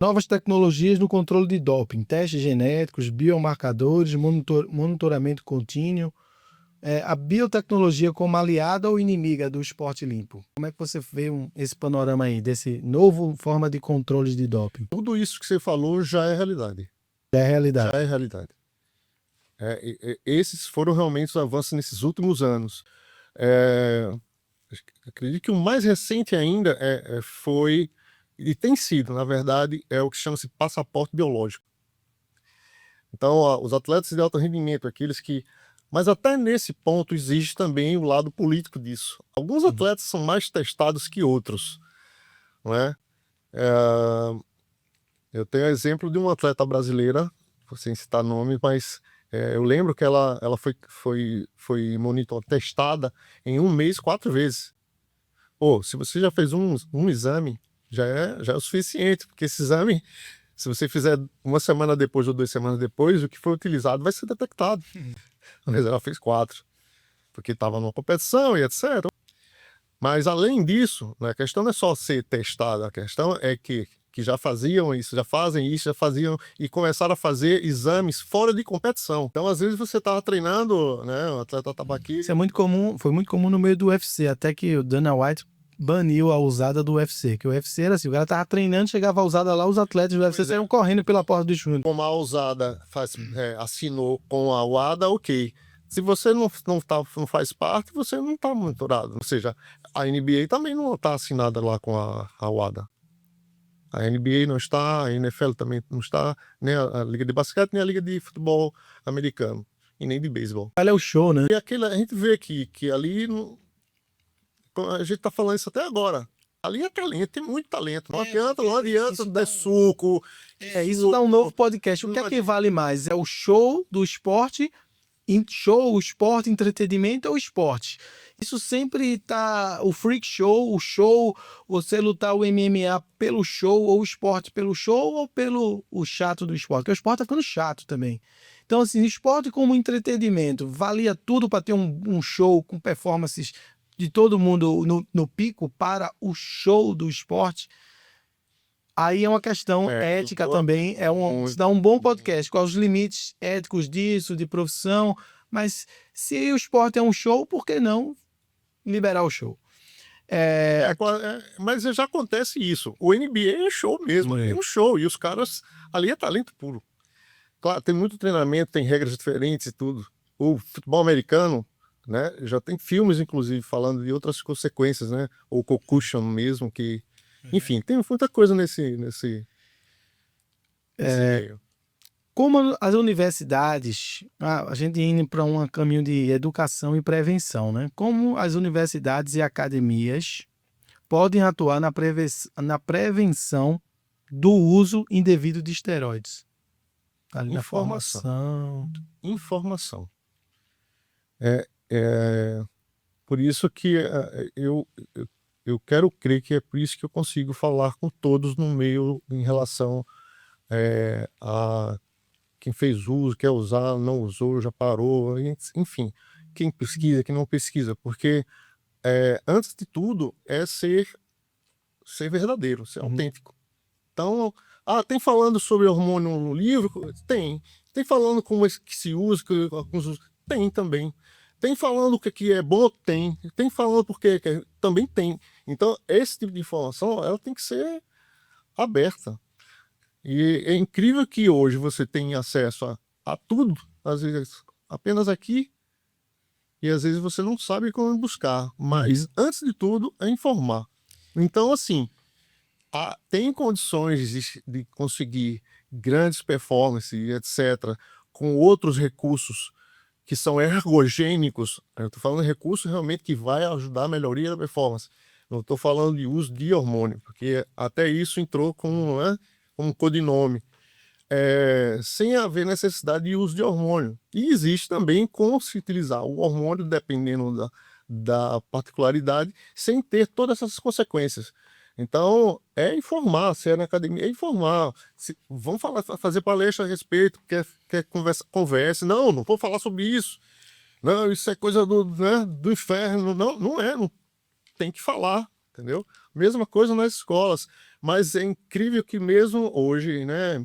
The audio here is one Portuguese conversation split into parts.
Novas tecnologias no controle de doping, testes genéticos, biomarcadores, monitoramento contínuo. A biotecnologia como aliada ou inimiga do esporte limpo? Como é que você vê esse panorama aí, desse novo forma de controle de doping? Tudo isso que você falou já é realidade. É a realidade. Já é realidade. Esses foram realmente os avanços nesses últimos anos. Acredito que o mais recente ainda foi, e tem sido, na verdade, é o que chama-se passaporte biológico. Então, os atletas de alto rendimento, aqueles que... Mas até nesse ponto existe também o lado político disso. Alguns atletas são mais testados que outros, não é? Eu tenho exemplo de uma atleta brasileira, sem citar nome, mas eu lembro que ela foi testada em um mês 4 vezes. Se você já fez um exame, já é o suficiente, porque esse exame, se você fizer 1 semana depois ou 2 semanas depois, o que foi utilizado vai ser detectado. Mas ela fez 4, porque estava numa competição e etc. Mas além disso, né, a questão não é só ser testado, a questão é que já faziam isso, já fazem isso, já faziam e começaram a fazer exames fora de competição. Então, às vezes, você estava treinando, né, o atleta estava aqui... Isso é muito comum, foi muito comum no meio do UFC, até que o Dana White baniu a usada do UFC, que o UFC era assim, o cara tava treinando, chegava a usada lá, os atletas do UFC saíam correndo pela porta do estúdio. Como a usada assinou com a UADA, ok. Se você não faz parte, você não está monitorado. Ou seja, a NBA também não está assinada lá com a UADA. A NBA não está, a NFL também não está, nem a Liga de Basquete, nem a Liga de Futebol americano, e nem de beisebol. Olha o show, né? E a gente vê que ali, a gente está falando isso até agora. Ali é talento, tem muito talento. Não adianta dar suco. Isso dá um novo podcast. O que é que vale mais? É o show do esporte, o esporte, entretenimento ou esporte? Isso sempre tá, o freak show, você lutar o MMA pelo show, ou o esporte pelo show, ou pelo o chato do esporte, porque o esporte tá ficando chato também. Então, assim, esporte como entretenimento, valia tudo para ter um show com performances de todo mundo no pico para o show do esporte. Aí é uma questão ética também, se dá um bom podcast, quais os limites éticos disso, de profissão, mas se o esporte é um show, por que não liberar o show? Mas já acontece isso. O NBA é show mesmo, é um show, e os caras ali é talento puro. Claro, tem muito treinamento, tem regras diferentes e tudo. O futebol americano, né, já tem filmes, inclusive, falando de outras consequências, né? O concussion mesmo, que... Enfim, tem muita coisa nesse meio. Como as universidades, a gente indo para um caminho de educação e prevenção, né? Como as universidades e academias podem atuar na prevenção do uso indevido de esteroides? Ali na formação. Informação. Por isso que eu quero crer que é por isso que eu consigo falar com todos no meio em relação a quem fez uso, quer usar, não usou, já parou, enfim, quem pesquisa, quem não pesquisa, porque antes de tudo é ser verdadeiro, ser autêntico. Então, tem falando sobre hormônio no livro? Tem. Tem falando como que se usa, tem também. Tem falando o que é bom? Tem. Tem falando porque também tem. Então, esse tipo de informação, ela tem que ser aberta. E é incrível que hoje você tem acesso a tudo, às vezes apenas aqui, e às vezes você não sabe como buscar. Mas, antes de tudo, é informar. Então, assim, tem condições de conseguir grandes performances, etc., com outros recursos que são ergogênicos. Eu estou falando de recurso realmente que vai ajudar a melhoria da performance. Não estou falando de uso de hormônio, porque até isso entrou como um codinome, sem haver necessidade de uso de hormônio. E existe também como se utilizar o hormônio, dependendo da particularidade, sem ter todas essas consequências. Então, é informar, se é na academia, é informar. Vamos fazer palestra a respeito, quer converse. Não vou falar sobre isso. Não, isso é coisa do inferno. Não é, não tem que falar, entendeu? Mesma coisa nas escolas. Mas é incrível que mesmo hoje, né,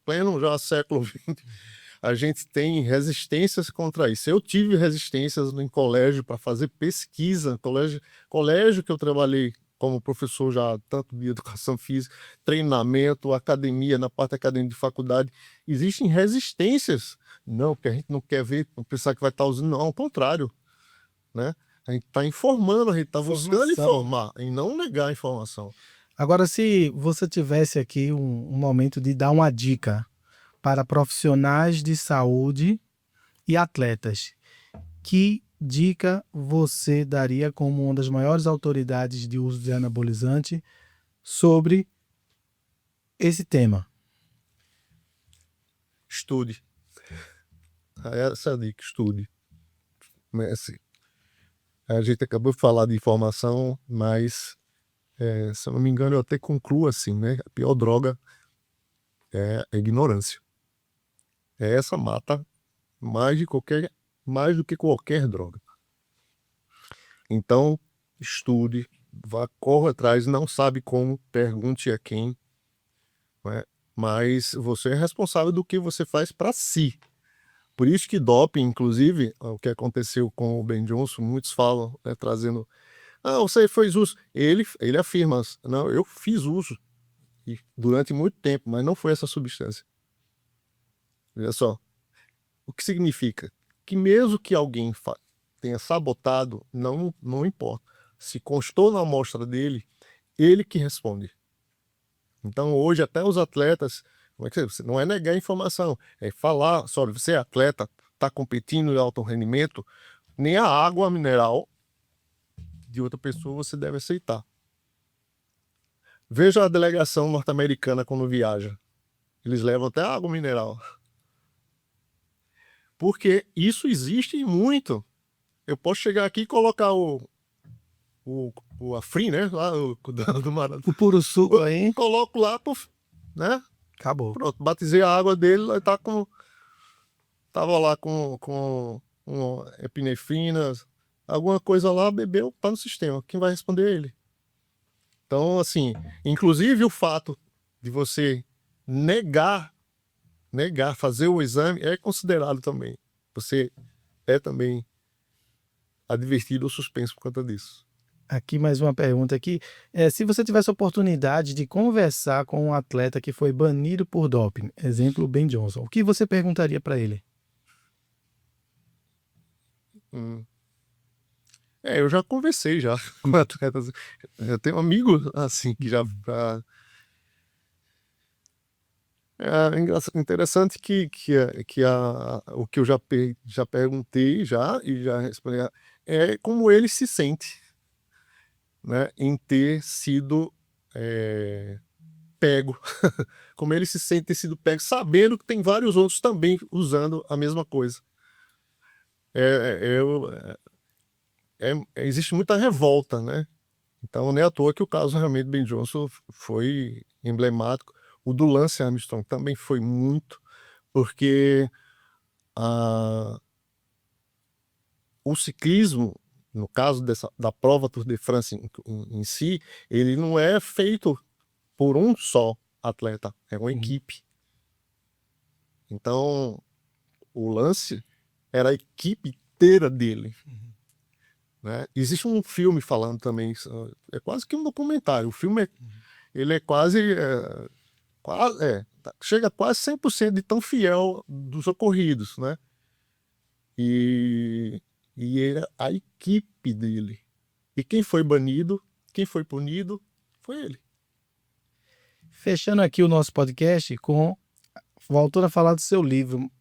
pleno já século XX, a gente tem resistências contra isso. Eu tive resistências em colégio para fazer pesquisa, colégio que eu trabalhei como professor já, tanto de educação física, treinamento, academia, na parte acadêmica de faculdade, existem resistências. Não, porque a gente não quer ver, não pensar que vai estar usando, não, ao contrário, né? A gente está informando, a gente está buscando informar, e não negar a informação. Agora, se você tivesse aqui um momento de dar uma dica para profissionais de saúde e atletas, que dica você daria como uma das maiores autoridades de uso de anabolizante sobre esse tema? Estude. Essa é a dica, estude. Messi. A gente acabou de falar de informação, mas, se eu não me engano, eu até concluo assim, né? A pior droga é a ignorância. Essa mata mais do que qualquer droga. Então, estude, corra atrás, não sabe como, pergunte a quem, né? Mas você é responsável do que você faz para si. Por isso que doping, inclusive, o que aconteceu com o Ben Johnson, muitos falam, né, trazendo, você fez uso. Ele afirma, não, eu fiz uso durante muito tempo, mas não foi essa substância. Olha só, o que significa? Que mesmo que alguém tenha sabotado, não importa. Se constou na amostra dele, ele que responde. Então hoje até os atletas, como é que você não é negar a informação, é falar, só você é atleta, está competindo em alto rendimento, nem a água mineral de outra pessoa você deve aceitar. Veja a delegação norte-americana quando viaja. Eles levam até água mineral. Porque isso existe muito. Eu posso chegar aqui e colocar a Free, né? Lá, do Maranhão. O puro suco aí, Coloco lá, né? acabou. Pronto, batizei a água dele, ele tava lá com epinefrina, alguma coisa lá, bebeu, tá no sistema. Quem vai responder é ele. Então, assim, inclusive o fato de você negar, fazer o exame é considerado também. Você é também advertido ou suspenso por conta disso. Aqui mais uma pergunta aqui. Se você tivesse a oportunidade de conversar com um atleta que foi banido por doping, exemplo, Ben Johnson, o que você perguntaria para ele? Hum. Eu já conversei já com atletas. Eu tenho um amigo assim que já. Interessante o que eu já perguntei e já respondi é como ele se sente, né, em ter sido pego, como ele se sente ter sido pego, sabendo que tem vários outros também usando a mesma coisa. Existe muita revolta, né? Então não é à toa que o caso realmente do Ben Johnson foi emblemático. O do Lance Armstrong também foi muito, porque o ciclismo, no caso da prova Tour de France em si, ele não é feito por um só atleta, é uma equipe. Então, o Lance era a equipe inteira dele. Né? Existe um filme falando também, é quase que um documentário. O filme ele é chega a quase 100% de tão fiel dos ocorridos, né? E era a equipe dele. E quem foi banido, quem foi punido, foi ele. Fechando aqui o nosso podcast voltando a falar do seu livro,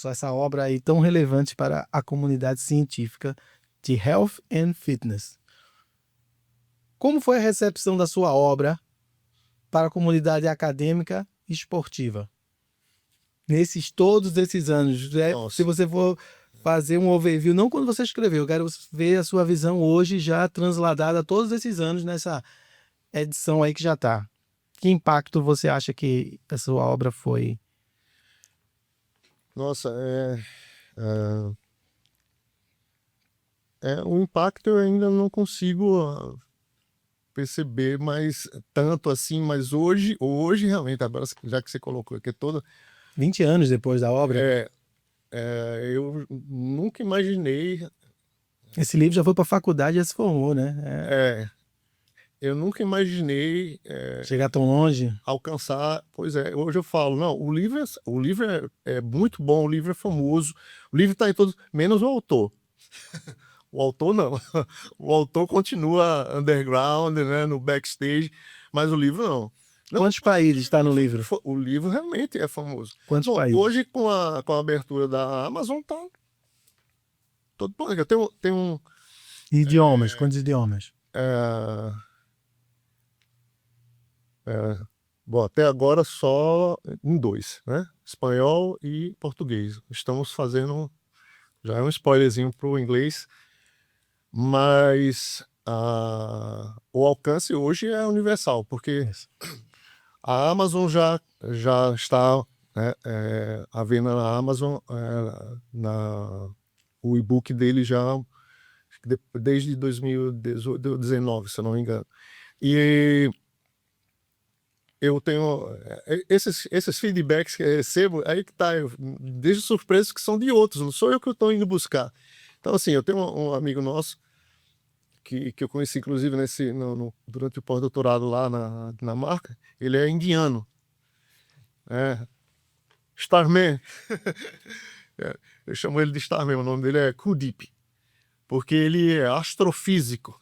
essa obra aí tão relevante para a comunidade científica de Health and Fitness. Como foi a recepção da sua obra para a comunidade acadêmica e esportiva? Todos esses anos, se você for fazer um overview, não quando você escreveu, eu quero ver a sua visão hoje já transladada a todos esses anos nessa edição aí que já está. Que impacto você acha que a sua obra foi? Nossa, o impacto eu ainda não consigo perceber mais tanto assim, mas hoje realmente, agora já que você colocou aqui toda, 20 anos depois da obra. eu nunca imaginei, Esse livro já foi para faculdade e já se formou, né? eu nunca imaginei Chegar tão longe. alcançar. Pois é, hoje eu falo, não, o livro é muito bom, o livro é famoso, o livro está em todos, menos o autor. O autor não. O autor continua underground, né, no backstage, mas o livro não. Quantos países está no livro? O livro realmente é famoso. Quantos Bom, países? hoje, com a abertura da Amazon, tá todo planeta. Tem um. Idiomas, quantos idiomas? Bom, até agora só em 2, né? Espanhol e português. Estamos fazendo. Já é um spoilerzinho para o inglês, mas o alcance hoje é universal, porque Isso. a Amazon já está, né, à venda na Amazon, o e-book dele já desde 2019, se eu não me engano. E eu tenho esses feedbacks que eu recebo, aí que tá, desde surpresas que são de outros, não sou eu que estou indo buscar. Então, assim, eu tenho um amigo nosso que eu conheci, inclusive, durante o pós-doutorado lá na marca. Ele é indiano. Starman. Eu chamo ele de Starman, o nome dele é Kudeep, porque ele é astrofísico.